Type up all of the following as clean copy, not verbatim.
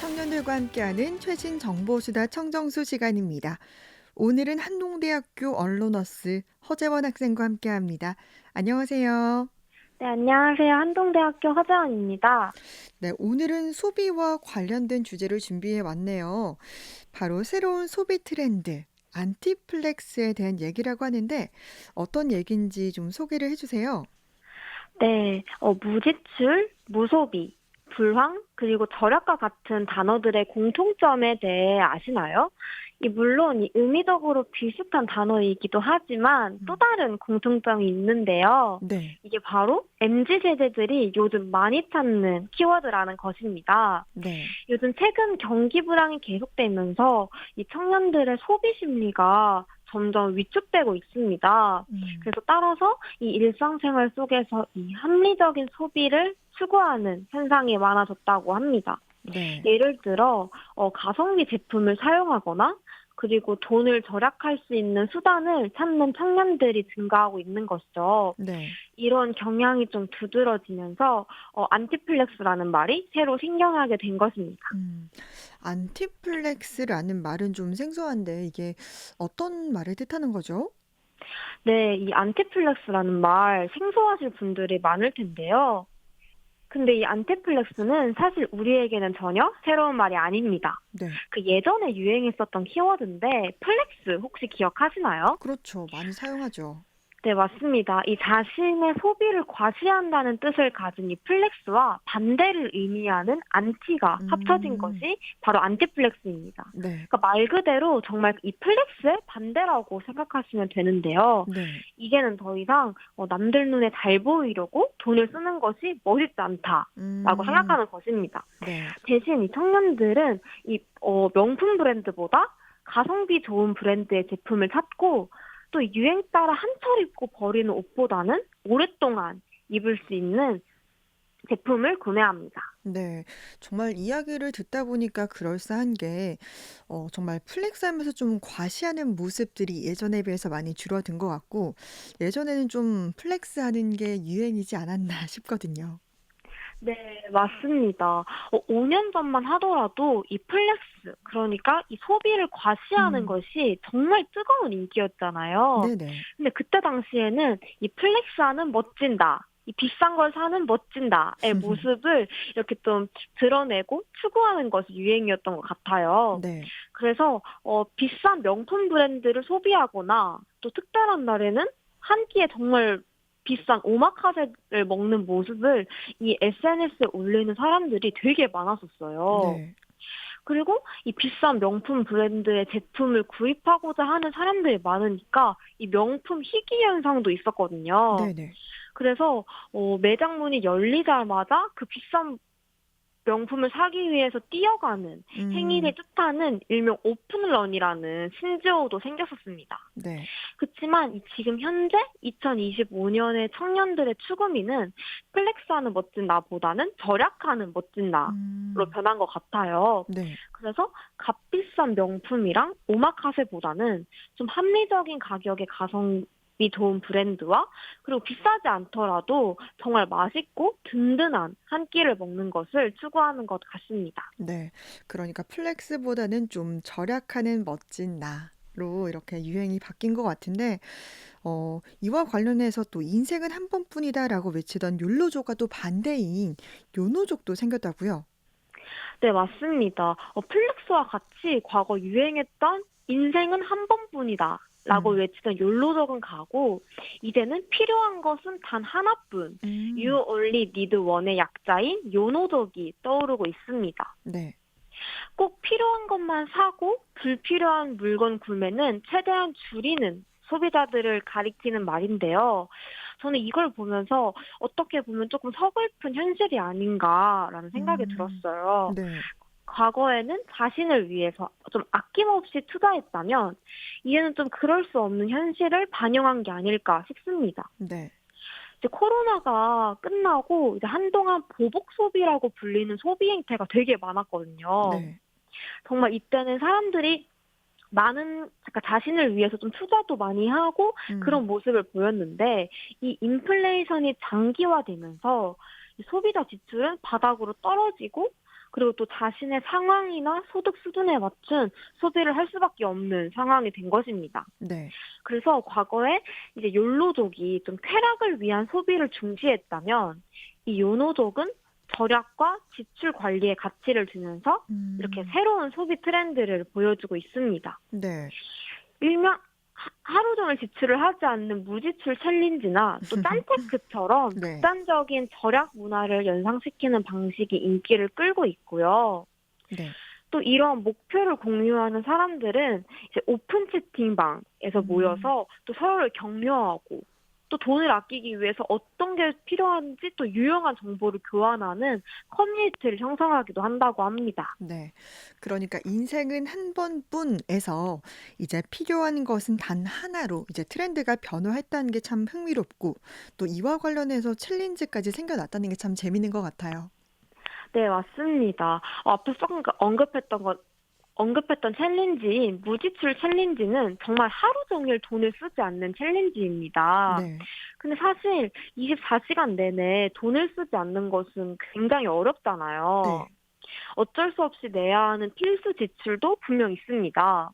청년들과 함께하는 최신 정보수다 청정수 시간입니다. 오늘은 한동대학교 언론어스 허재원 학생과 함께합니다. 안녕하세요. 네, 안녕하세요. 한동대학교 허재원입니다. 네, 오늘은 소비와 관련된 주제를 준비해 왔네요. 바로 새로운 소비 트렌드, 안티플렉스에 대한 얘기라고 하는데 어떤 얘기인지 좀 소개를 해주세요. 네, 무지출, 무소비, 불황, 그리고 절약과 같은 단어들의 공통점에 대해 아시나요? 물론 의미적으로 비슷한 단어이기도 하지만 또 음, 다른 공통점이 있는데요. 네, 이게 바로 MZ 세대들이 요즘 많이 찾는 키워드라는 것입니다. 네, 요즘 최근 경기 불황이 계속되면서 이 청년들의 소비 심리가 점점 위축되고 있습니다. 음, 그래서 따라서 이 일상생활 속에서 이 합리적인 소비를 추구하는 현상이 많아졌다고 합니다. 네. 예를 들어 가성비 제품을 사용하거나 그리고 돈을 절약할 수 있는 수단을 찾는 청년들이 증가하고 있는 것이죠. 네. 이런 경향이 좀 두드러지면서 안티플렉스라는 말이 새로 생겨나게 된 것입니다. 음, 안티플렉스라는 말은 좀 생소한데 이게 어떤 말을 뜻하는 거죠? 네, 이 안티플렉스라는 말 생소하실 분들이 많을 텐데요. 근데 이 안티플렉스는 사실 우리에게는 전혀 새로운 말이 아닙니다. 네, 그 예전에 유행했었던 키워드인데 플렉스 혹시 기억하시나요? 그렇죠. 많이 사용하죠. 네, 맞습니다. 이 자신의 소비를 과시한다는 뜻을 가진 이 플렉스와 반대를 의미하는 안티가 합쳐진 음, 것이 바로 안티플렉스입니다. 네, 그러니까 말 그대로 정말 이 플렉스의 반대라고 생각하시면 되는데요. 네, 이게는 더 이상 남들 눈에 잘 보이려고 돈을 쓰는 것이 멋있지 않다라고 음, 생각하는 것입니다. 네, 대신 이 청년들은 명품 브랜드보다 가성비 좋은 브랜드의 제품을 찾고 또 유행 따라 한 철 입고 버리는 옷보다는 오랫동안 입을 수 있는 제품을 구매합니다. 네. 정말 이야기를 듣다 보니까 그럴싸한 게, 정말 플렉스하면서 좀 과시하는 모습들이 예전에 비해서 많이 줄어든 것 같고, 예전에는 좀 플렉스하는 게 유행이지 않았나 싶거든요. 네, 맞습니다. 5년 전만 하더라도 이 플렉스, 그러니까 이 소비를 과시하는 음, 것이 정말 뜨거운 인기였잖아요. 네네. 근데 그때 당시에는 이 플렉스하는 멋진다. 이 비싼 걸 사는 멋진다의 모습을 이렇게 좀 드러내고 추구하는 것이 유행이었던 것 같아요. 네. 그래서 비싼 명품 브랜드를 소비하거나 또 특별한 날에는 한 끼에 정말 비싼 오마카세를 먹는 모습을 이 SNS에 올리는 사람들이 되게 많았었어요. 네. 그리고 이 비싼 명품 브랜드의 제품을 구입하고자 하는 사람들이 많으니까 이 명품 희귀 현상도 있었거든요. 네네. 그래서 매장 문이 열리자마자 그 비싼 명품을 사기 위해서 뛰어가는 행위를 음, 뜻하는 일명 오픈런이라는 신조어도 생겼었습니다. 네. 그렇지만 지금 현재 2025년의 청년들의 추구미는 플렉스하는 멋진 나보다는 절약하는 멋진 나로 음, 변한 것 같아요. 네. 그래서 값비싼 명품이랑 오마카세보다는 좀 합리적인 가격의 가성비 좋은 브랜드와 그리고 비싸지 않더라도 정말 맛있고 든든한 한 끼를 먹는 것을 추구하는 것 같습니다. 네. 그러니까 플렉스보다는 좀 절약하는 멋진 나로 이렇게 유행이 바뀐 것 같은데, 이와 관련해서 또 인생은 한 번뿐이다라고 외치던 욜로족과 또 반대인 요노족도 생겼다고요. 네, 맞습니다. 플렉스와 같이 과거 유행했던 인생은 한 번뿐이다. 라고 음, 외치던 욜로적은 가고, 이제는 필요한 것은 단 하나뿐, You 음, Only Need One의 약자인 요노족이 떠오르고 있습니다. 네. 꼭 필요한 것만 사고, 불필요한 물건 구매는 최대한 줄이는 소비자들을 가리키는 말인데요. 저는 이걸 보면서 어떻게 보면 조금 서글픈 현실이 아닌가라는 생각이 음, 들었어요. 네. 과거에는 자신을 위해서 좀 아낌없이 투자했다면 이제는 좀 그럴 수 없는 현실을 반영한 게 아닐까 싶습니다. 네. 이제 코로나가 끝나고 이제 한동안 보복 소비라고 불리는 소비 행태가 되게 많았거든요. 네. 정말 이때는 사람들이 많은 그러니까 자신을 위해서 좀 투자도 많이 하고 음, 그런 모습을 보였는데 이 인플레이션이 장기화되면서 이 소비자 지출은 바닥으로 떨어지고 그리고 또 자신의 상황이나 소득 수준에 맞춘 소비를 할 수밖에 없는 상황이 된 것입니다. 네. 그래서 과거에 이제 욜로족이 좀 쾌락을 위한 소비를 중시했다면 이 요노족은 절약과 지출 관리에 가치를 두면서 이렇게 음. 새로운 소비 트렌드를 보여주고 있습니다. 네. 일명 하루 종일 지출을 하지 않는 무지출 챌린지나 또 짠테크처럼 네. 극단적인 절약 문화를 연상시키는 방식이 인기를 끌고 있고요. 네. 또 이런 목표를 공유하는 사람들은 이제 오픈 채팅방에서 음. 모여서 또 서로를 격려하고 또 돈을 아끼기 위해서 어떤 게 필요한지 또 유용한 정보를 교환하는 커뮤니티를 형성하기도 한다고 합니다. 네. 그러니까 인생은 한 번뿐에서 이제 필요한 것은 단 하나로 이제 트렌드가 변화했다는 게 참 흥미롭고 또 이와 관련해서 챌린지까지 생겨났다는 게 참 재밌는 것 같아요. 네, 맞습니다. 앞서 조금 언급했던 챌린지인 무지출 챌린지는 정말 하루 종일 돈을 쓰지 않는 챌린지입니다. 네. 근데 사실 24시간 내내 돈을 쓰지 않는 것은 굉장히 어렵잖아요. 네. 어쩔 수 없이 내야 하는 필수 지출도 분명 있습니다.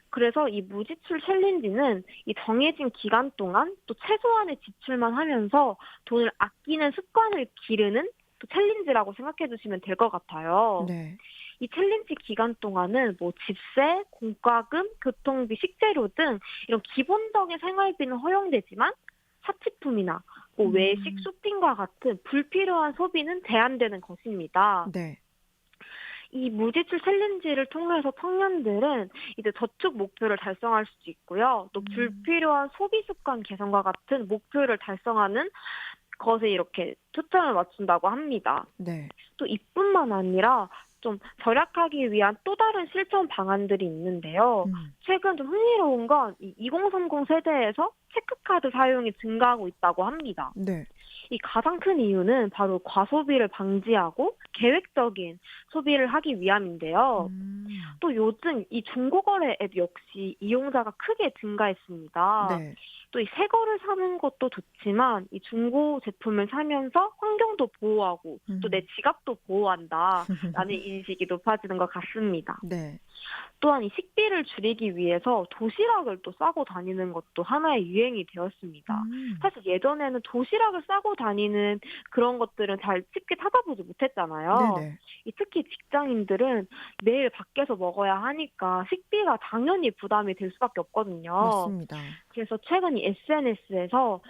그래서 이 무지출 챌린지는 이 정해진 기간 동안 또 최소한의 지출만 하면서 돈을 아끼는 습관을 기르는 또 챌린지라고 생각해 주시면 될 것 같아요. 네. 이 챌린지 기간 동안은 뭐 집세, 공과금, 교통비, 식재료 등 이런 기본적인 생활비는 허용되지만 사치품이나 뭐 외식, 음. 쇼핑과 같은 불필요한 소비는 제한되는 것입니다. 네. 이 무지출 챌린지를 통해서 청년들은 이제 저축 목표를 달성할 수도 있고요. 또 음. 불필요한 소비 습관 개선과 같은 목표를 달성하는 것에 이렇게 초점을 맞춘다고 합니다. 네. 또 이뿐만 아니라 좀 절약하기 위한 또 다른 실천 방안들이 있는데요. 음. 최근 좀 흥미로운 건 이 2030 세대에서 체크카드 사용이 증가하고 있다고 합니다. 네. 이 가장 큰 이유는 바로 과소비를 방지하고 계획적인 소비를 하기 위함인데요. 음. 또 요즘 이 중고거래 앱 역시 이용자가 크게 증가했습니다. 네. 또 이 새 거를 사는 것도 좋지만 이 중고 제품을 사면서 환경도 보호하고 또 내 음. 지갑도 보호한다라는 인식이 높아지는 것 같습니다. 네. 또한 이 식비를 줄이기 위해서 도시락을 또 싸고 다니는 것도 하나의 유행이 되었습니다. 음. 사실 예전에는 도시락을 싸고 다니는 그런 것들은 잘 쉽게 찾아보지 못했잖아요. 네네. 특히 직장인들은 매일 밖에서 먹어야 하니까 식비가 당연히 부담이 될 수밖에 없거든요. 맞습니다. 그래서 최근 이 SNS에서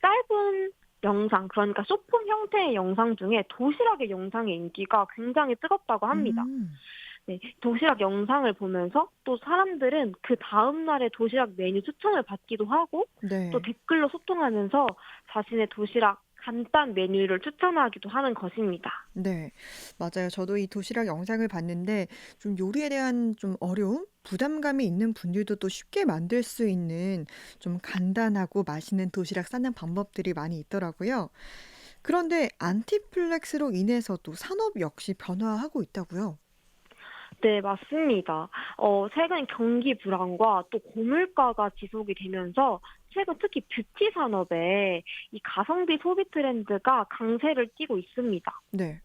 짧은 영상, 그러니까 쇼폼 형태의 영상 중에 도시락의 영상의 인기가 굉장히 뜨겁다고 합니다. 음. 네, 도시락 영상을 보면서 또 사람들은 그 다음 날의 도시락 메뉴 추천을 받기도 하고 또 네. 댓글로 소통하면서 자신의 도시락 간단 메뉴를 추천하기도 하는 것입니다. 네. 맞아요. 저도 이 도시락 영상을 봤는데 좀 요리에 대한 좀 어려움, 부담감이 있는 분들도 또 쉽게 만들 수 있는 좀 간단하고 맛있는 도시락 싸는 방법들이 많이 있더라고요. 그런데 안티플렉스로 인해서도 산업 역시 변화하고 있다고요? 네, 맞습니다. 최근 경기 불안과 또 고물가가 지속이 되면서 최근 특히 뷰티 산업에 이 가성비 소비 트렌드가 강세를 띠고 있습니다. 네.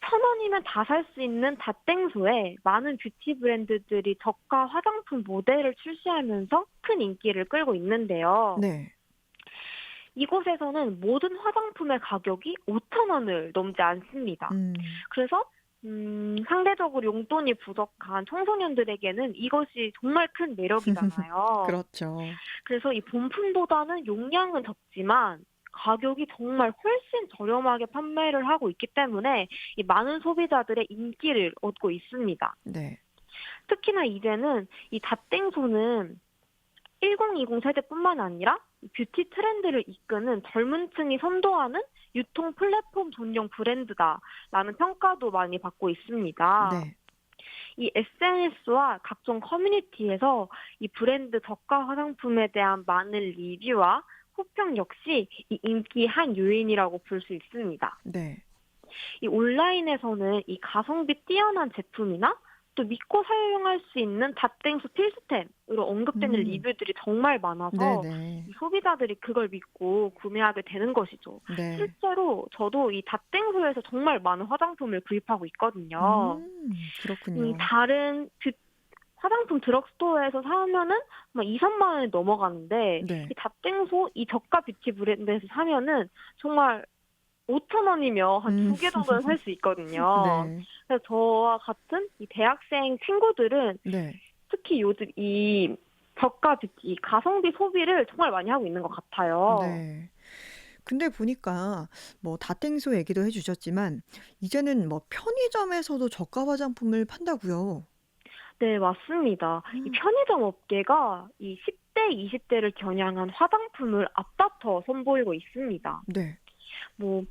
1,000원이면 다 살 수 있는 닷땡소에 많은 뷰티 브랜드들이 저가 화장품 모델을 출시하면서 큰 인기를 끌고 있는데요. 네. 이곳에서는 모든 화장품의 가격이 5,000원을 넘지 않습니다. 음. 그래서 상대적으로 용돈이 부족한 청소년들에게는 이것이 정말 큰 매력이잖아요. 그렇죠. 그래서 이 본품보다는 용량은 적지만 가격이 정말 훨씬 저렴하게 판매를 하고 있기 때문에 이 많은 소비자들의 인기를 얻고 있습니다. 네. 특히나 이제는 이 닷땡소는 1020 세대뿐만 아니라 뷰티 트렌드를 이끄는 젊은 층이 선도하는 유통 플랫폼 전용 브랜드다라는 평가도 많이 받고 있습니다. 네. 이 SNS와 각종 커뮤니티에서 이 브랜드 저가 화장품에 대한 많은 리뷰와 호평 역시 이 인기 한 요인이라고 볼 수 있습니다. 네. 이 온라인에서는 이 가성비 뛰어난 제품이나 또 믿고 사용할 수 있는 닷땡소 필수템으로 언급되는 음. 리뷰들이 정말 많아서 네네. 이 소비자들이 그걸 믿고 구매하게 되는 것이죠. 네. 실제로 저도 이 닷땡소에서 정말 많은 화장품을 구입하고 있거든요. 이 그렇군요. 다른 화장품 드럭스토어에서 사면은 막 2-3만 원이 넘어가는데 이 네. 닷땡소 이 저가 뷰티 브랜드에서 사면은 정말 5천 원이면 한 음. 두 개 정도는 살 수 있거든요. 네. 그래서 저와 같은 이 대학생 친구들은 네. 특히 요즘 이 저가 뷰티, 이 가성비 소비를 정말 많이 하고 있는 것 같아요. 네. 근데 보니까 뭐 다땡소 얘기도 해 주셨지만 이제는 뭐 편의점에서도 저가 화장품을 판다고요. 네, 맞습니다. 이 음. 편의점 업계가 이 10대, 20대를 겨냥한 화장품을 앞다퉈 선보이고 있습니다. 네. 뭐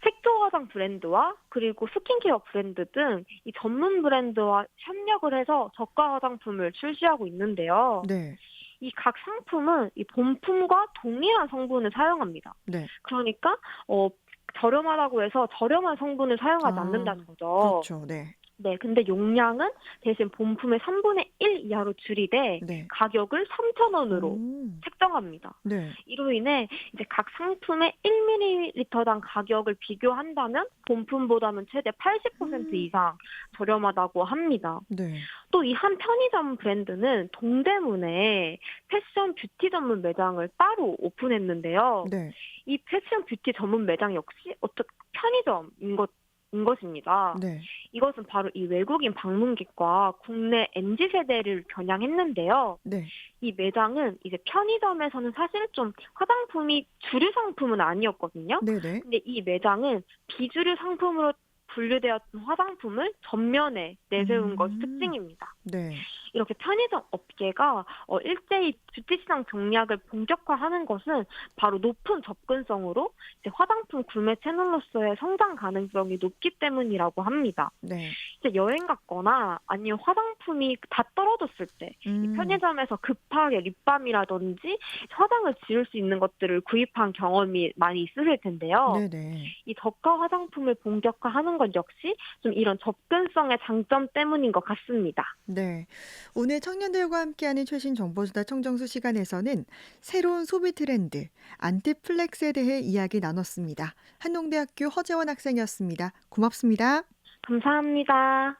색조 화장 브랜드와 그리고 스킨케어 브랜드 등 이 전문 브랜드와 협력을 해서 저가 화장품을 출시하고 있는데요. 네. 이 각 상품은 이 본품과 동일한 성분을 사용합니다. 네. 그러니까 어 저렴하다고 해서 저렴한 성분을 사용하지 않는다는 아. 거죠. 그렇죠. 네. 네, 근데 용량은 대신 본품의 3분의 1 이하로 줄이되 네. 가격을 3,000원으로 오. 책정합니다. 네. 이로 인해 이제 각 상품의 1ml당 가격을 비교한다면 본품보다는 최대 80% 음. 이상 저렴하다고 합니다. 네. 또 이 한 편의점 브랜드는 동대문에 패션 뷰티 전문 매장을 따로 오픈했는데요. 네. 이 패션 뷰티 전문 매장 역시 편의점인 것입니다. 네. 이것은 바로 이 외국인 방문객과 국내 MZ 세대를 겨냥했는데요. 네. 이 매장은 이제 편의점에서는 사실 좀 화장품이 주류 상품은 아니었거든요. 네네. 근데 이 매장은 비주류 상품으로 분류되었던 화장품을 전면에 내세운 것이 음. 특징입니다. 네. 이렇게 편의점 업계가 일제히 뷰티 시장 정략을 본격화하는 것은 바로 높은 접근성으로 이제 화장품 구매 채널로서의 성장 가능성이 높기 때문이라고 합니다. 네. 이제 여행 갔거나 아니면 화장품이 다 떨어졌을 때 이 음. 편의점에서 급하게 립밤이라든지 화장을 지울 수 있는 것들을 구입한 경험이 많이 있으실 텐데요. 네네. 이 저가 화장품을 본격화하는 것 역시 좀 이런 접근성의 장점 때문인 것 같습니다. 네. 오늘 청년들과 함께하는 최신 정보수다 청정수 시간에서는 새로운 소비 트렌드, 안티플렉스에 대해 이야기 나눴습니다. 한동대학교 허재원 학생이었습니다. 고맙습니다. 감사합니다.